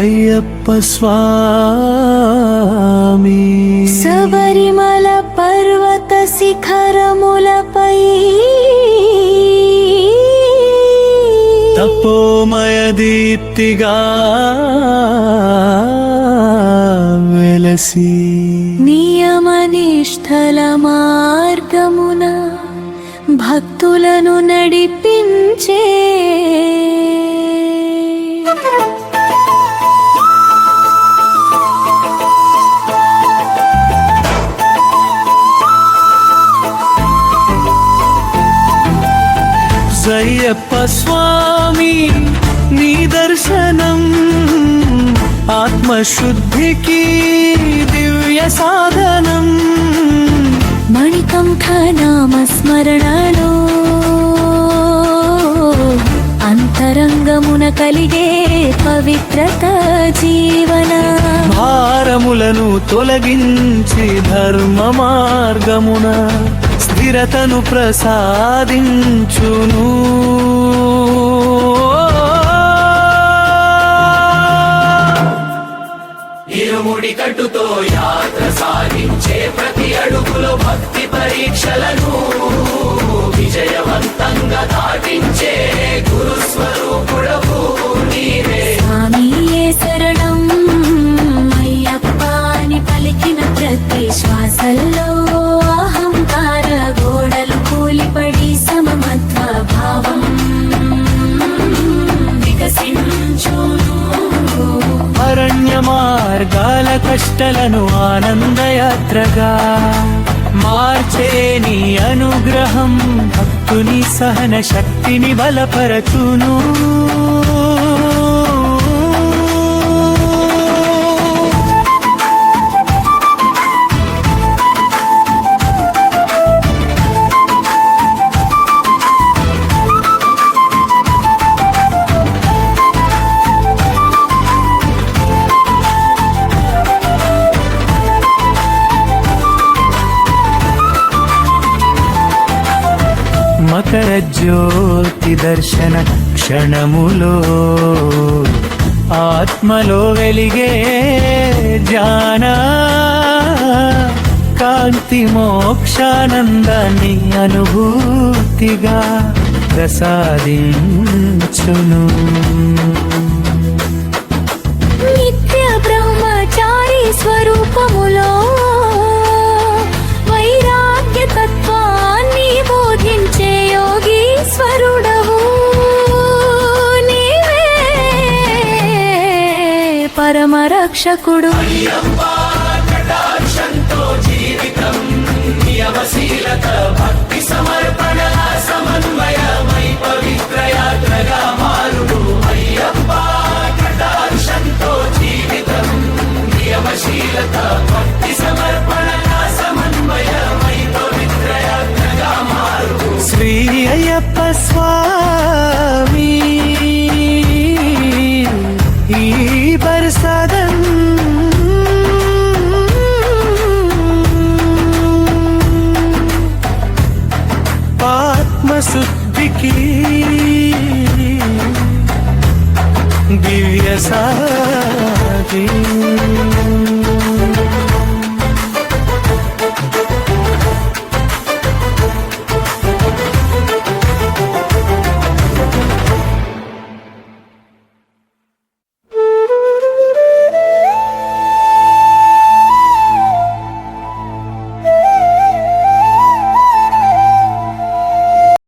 అయ్యప్ప స్వామి శబరిమల పర్వత శిఖరములపై తపోమయ దీప్తిగా వెలసి నియమనిష్ఠల మార్గమున భక్తులను నడిపించే అయ్యప్ప స్వామి నీ దర్శనం ఆత్మశుద్ధికి దివ్య సాధనం మణికంఠ నామస్మరణలో అంతరంగమున కలిగే పవిత్రత జీవన భారములను తొలగించి ధర్మ మార్గమున స్థిరతను ప్రసాదించును ఇరుముడి కట్టుతో యాత్ర సాగించే ప్రతి అడుగులో భక్తి పరీక్షలను విజయవంతంగా దాటించే గురు స్వరూపుడవు నీవే. స్వామియే శరణం అయ్యప్ప అని పలికిన ప్రతి శ్వాసల్లో అహంకార గోడలు కూలిపడి సమమత్వ భావం వికసించును. అరణ్య మార్గాల కష్టలను ఆనందయాత్రగా మార్చే నీ అనుగ్రహం భక్తుని సహన శక్తిని బలపరచును. మకర జ్యోతి దర్శన క్షణములో ఆత్మలో వెలిగే జాన కాంతి మోక్షానందాన్ని అనుభూతిగా ప్రసాదించును. నిత్య బ్రహ్మచారి స్వరూపములో వైరాగ్య తత్వాన్ని బోధించే యోగీశ్వరుడవు నీవే. పరమరక్షకుడు అయ్యప్ప కటాక్షంతో జీవితం నియమశీలత భక్తి సమర్పణ సమన్వయమై పవిత్ర యాత్రగా మారును. అయ్యప్ప కటాక్షంతో జీవితం నియమశీలత భక్తి సమర్పణ సమన్వయమై పవిత్ర యాత్రగా మారును. శ్రీ అయ్యప్ప స్వామి